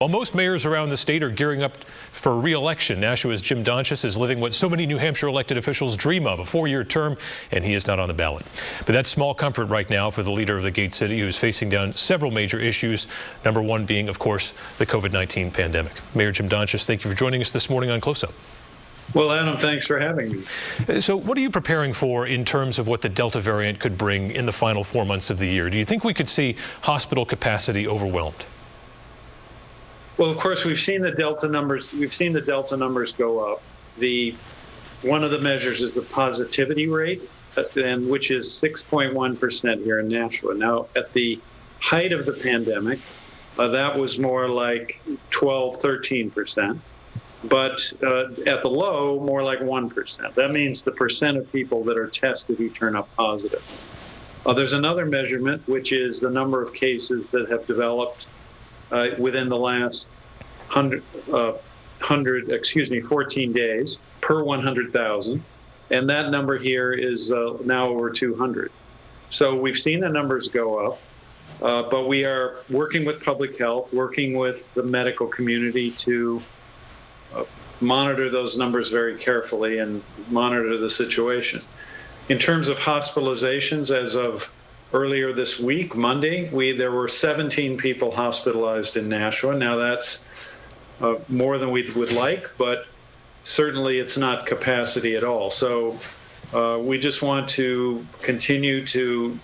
While most mayors around the state are gearing up for re-election, Nashua's Jim Donchis is living what so many New Hampshire elected officials dream of, a 4-year term, and he is not on the ballot. But that's small comfort right now for the leader of the Gate City, who is facing down several major issues, number one being, of course, the COVID-19 pandemic. Mayor Jim Donchis, thank you for joining us this morning on Close Up. Well, Adam, thanks for having me. So what are you preparing for in terms of what the Delta variant could bring in the final 4 months of the year? Do you think we could see hospital capacity overwhelmed? Well, of course, we've seen the Delta numbers. We've seen the Delta numbers go up. One of the measures is the positivity rate, and which is 6.1% here in Nashua. Now, at the height of the pandemic, that was more like 12, 13%. But at the low, more like 1%. That means the percent of people that are tested who turn up positive. There's another measurement, which is the number of cases that have developed within the last 14 days per 100,000. And that number here is now over 200. So we've seen the numbers go up, but we are working with public health, working with the medical community to monitor those numbers very carefully and monitor the situation. In terms of hospitalizations, as of earlier this week, Monday, there were 17 people hospitalized in Nashua. Now that's more than we would like, but certainly it's not capacity at all. So we just want to continue to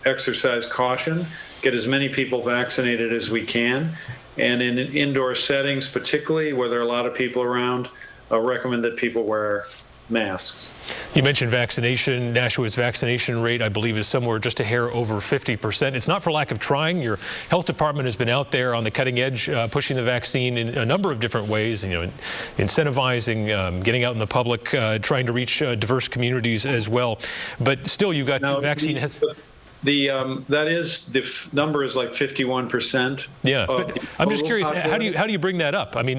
exercise caution, get as many people vaccinated as we can, and in indoor settings, particularly where there are a lot of people around, recommend that people wear masks. You mentioned vaccination. Nashua's vaccination rate, I believe, is somewhere just a hair over 50%. It's not for lack of trying. Your health department has been out there on the cutting edge, pushing the vaccine in a number of different ways, incentivizing, getting out in the public, trying to reach diverse communities as well. But still, you've got vaccine. The number is like 51%. Yeah, but I'm just curious, how do you bring that up? I mean,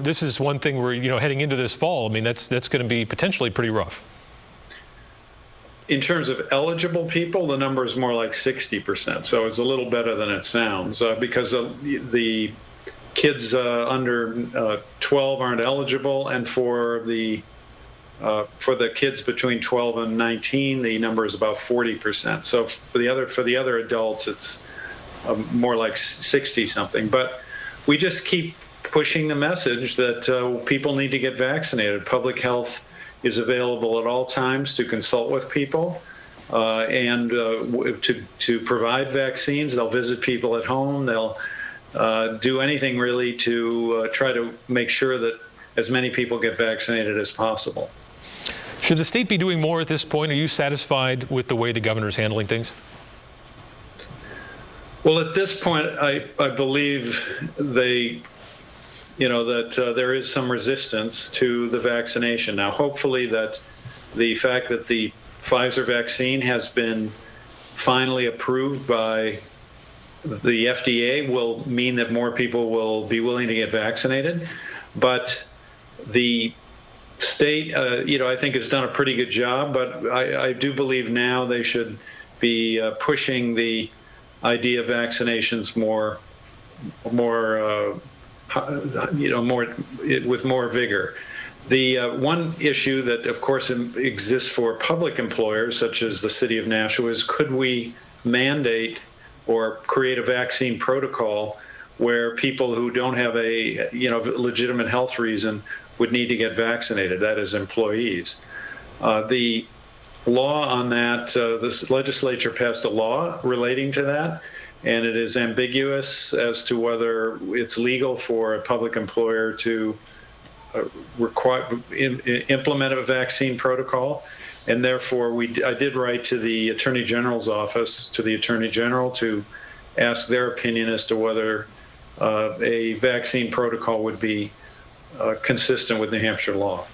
this is one thing where, heading into this fall, I mean, that's going to be potentially pretty rough. In terms of eligible people, the number is more like 60%. So it's a little better than it sounds because the kids under 12 aren't eligible, and for the kids between 12 and 19, the number is about 40%. So for the other adults, it's more like 60 something. But we just keep pushing the message that people need to get vaccinated. Public health is available at all times to consult with people and to provide vaccines. They'll visit people at home. They'll do anything really to try to make sure that as many people get vaccinated as possible. Should the state be doing more at this point? Are you satisfied with the way the governor is handling things? Well, at this point, I believe that there is some resistance to the vaccination. Now, hopefully that the fact that the Pfizer vaccine has been finally approved by the FDA will mean that more people will be willing to get vaccinated. But the state, I think has done a pretty good job, but I do believe now they should be pushing the idea of vaccinations more with more vigor. The one issue that, of course, exists for public employers, such as the city of Nashua, is could we mandate or create a vaccine protocol where people who don't have a legitimate health reason would need to get vaccinated, that is, employees. The law on that, this legislature passed a law relating to that, and it is ambiguous as to whether it's legal for a public employer to implement a vaccine protocol. And therefore, I did write to the Attorney General's office, to the Attorney General, to ask their opinion as to whether a vaccine protocol would be consistent with New Hampshire law.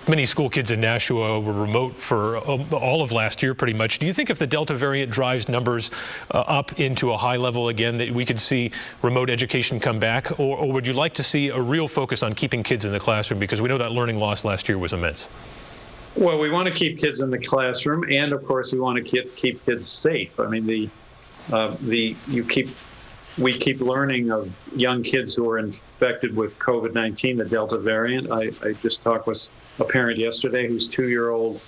Many school kids in Nashua were remote for all of last year, pretty much. Do you think if the Delta variant drives numbers up into a high level again, that we could see remote education come back? Or would you like to see a real focus on keeping kids in the classroom? Because we know that learning loss last year was immense. Well, we want to keep kids in the classroom, and of course, we want to keep kids safe. I mean, you keep we keep learning of young kids who are infected with COVID-19, the Delta variant. I just talked with a parent yesterday whose 2-year-old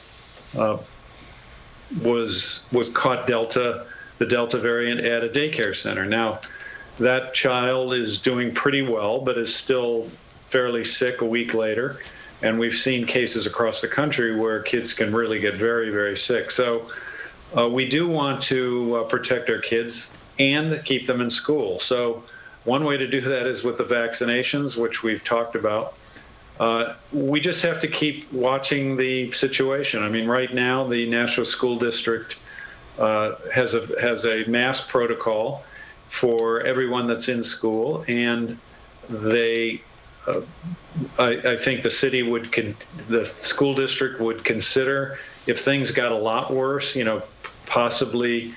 was caught the Delta variant at a daycare center. Now, that child is doing pretty well, but is still fairly sick a week later. And we've seen cases across the country where kids can really get very, very sick. So we do want to protect our kids and keep them in school. So one way to do that is with the vaccinations, which we've talked about. We just have to keep watching the situation. I mean, right now, the Nashua School District has a mask protocol for everyone that's in school, and they, I think the school district would consider, if things got a lot worse, possibly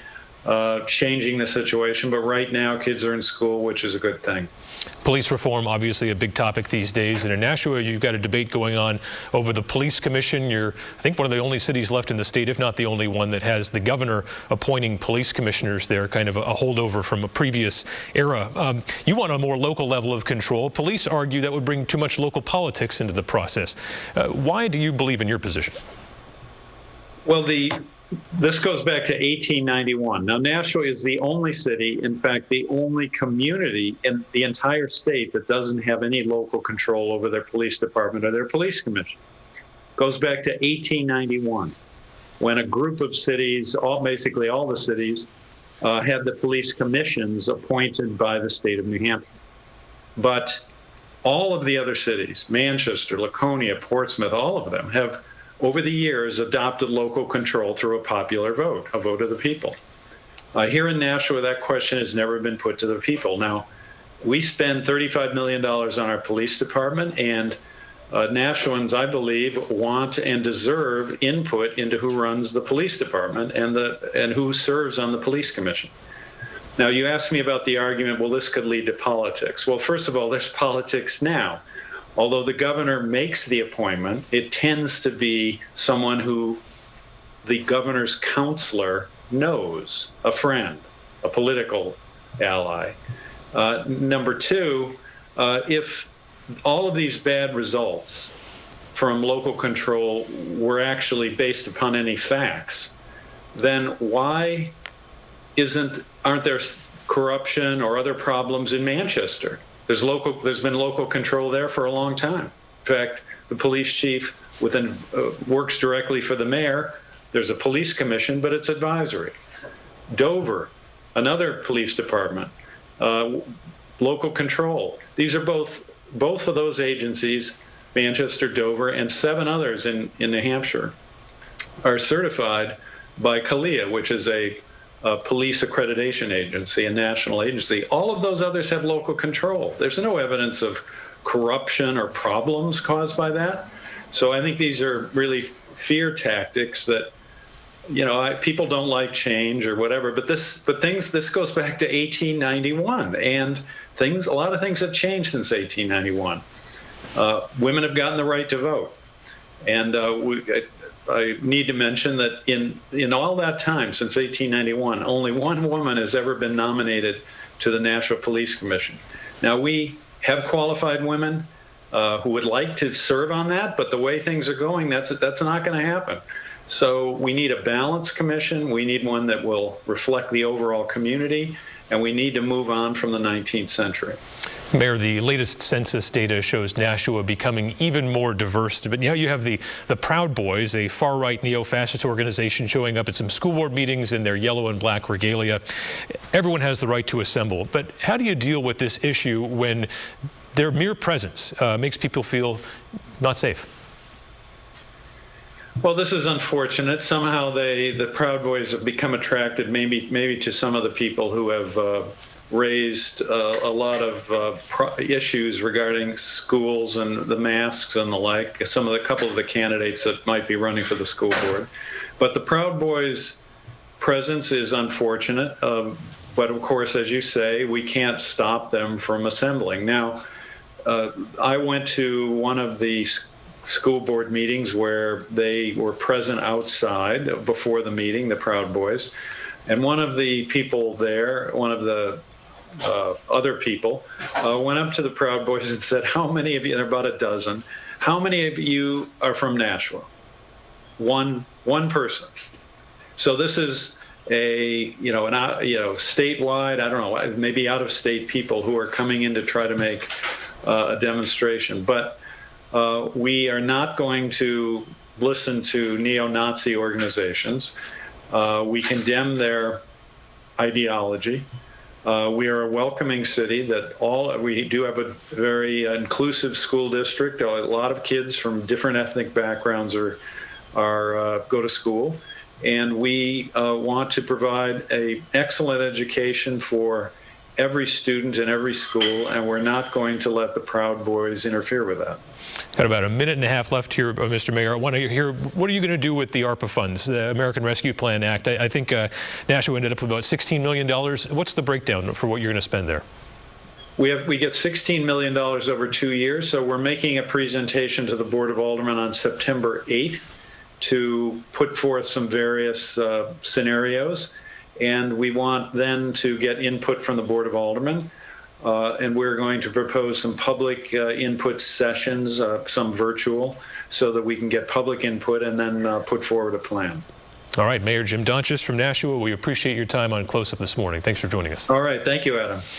changing the situation. But right now, kids are in school, which is a good thing. Police reform, obviously a big topic these days. And in Nashua, you've got a debate going on over the police commission. You're, I think, one of the only cities left in the state, if not the only one, that has the governor appointing police commissioners there, kind of a holdover from a previous era. You want a more local level of control. Police argue that would bring too much local politics into the process. Why do you believe in your position? Well, this goes back to 1891. Now, Nashua is the only city, in fact, the only community in the entire state that doesn't have any local control over their police department or their police commission. Goes back to 1891, when a group of cities, basically all the cities, had the police commissions appointed by the state of New Hampshire. But all of the other cities, Manchester, Laconia, Portsmouth, all of them have, over the years, adopted local control through a popular vote, a vote of the people. Here in Nashua, that question has never been put to the people. Now, we spend $35 million on our police department, and Nashuans, I believe, want and deserve input into who runs the police department and who serves on the police commission. Now, you asked me about the argument, well, this could lead to politics. Well, first of all, there's politics now. Although the governor makes the appointment, it tends to be someone who the governor's counselor knows, a friend, a political ally. Number two, if all of these bad results from local control were actually based upon any facts, then why aren't there corruption or other problems in Manchester? There's been local control there for a long time. In fact, the police chief works directly for the mayor. There's a police commission, but it's advisory. Dover, another police department, local control. These are both of those agencies, Manchester, Dover, and 7 others in New Hampshire, are certified by CALEA, which is a police accreditation agency, a national agency. All of those others have local control. There's no evidence of corruption or problems caused by that. So I think these are really fear tactics that, people don't like change or whatever, but this goes back to 1891, and a lot of things have changed since 1891. Women have gotten the right to vote. And I need to mention that in all that time, since 1891, only one woman has ever been nominated to the Nashua Police Commission. Now, we have qualified women who would like to serve on that, but the way things are going, that's not going to happen. So we need a balanced commission. We need one that will reflect the overall community, and we need to move on from the 19th century. Mayor, the latest census data shows Nashua becoming even more diverse. But now you have the Proud Boys, a far-right neo-fascist organization, showing up at some school board meetings in their yellow and black regalia. Everyone has the right to assemble. But how do you deal with this issue when their mere presence makes people feel not safe? Well, this is unfortunate. Somehow the Proud Boys have become attracted maybe to some of the people who have raised a lot of issues regarding schools and the masks and the like, a couple of the candidates that might be running for the school board. But the Proud Boys' presence is unfortunate. But of course, as you say, we can't stop them from assembling. Now, I went to one of the school board meetings where they were present outside before the meeting, the Proud Boys. And one of the people there, one of the other people, went up to the Proud Boys and said, how many of you, there are about a dozen, how many of you are from Nashua? One person. So this is statewide, I don't know, maybe out of state people who are coming in to try to make a demonstration. But we are not going to listen to neo-Nazi organizations. We condemn their ideology. We are a welcoming city we do have a very inclusive school district. A lot of kids from different ethnic backgrounds go to school. And we want to provide an excellent education for every student in every school, and we're not going to let the Proud Boys interfere with that. Got about a minute and a half left here, Mr. Mayor. I want to hear, what are you going to do with the ARPA funds, the American Rescue Plan Act? I think Nashua ended up with about $16 million. What's the breakdown for what you're going to spend there? We get $16 million over 2 years, so we're making a presentation to the Board of Aldermen on September 8th to put forth some various scenarios, and we want then to get input from the Board of Aldermen, and we're going to propose some public input sessions, some virtual, so that we can get public input and then put forward a plan. All right, Mayor Jim Donches from Nashua, we appreciate your time on Close Up this morning. Thanks for joining us. All right, thank you, Adam.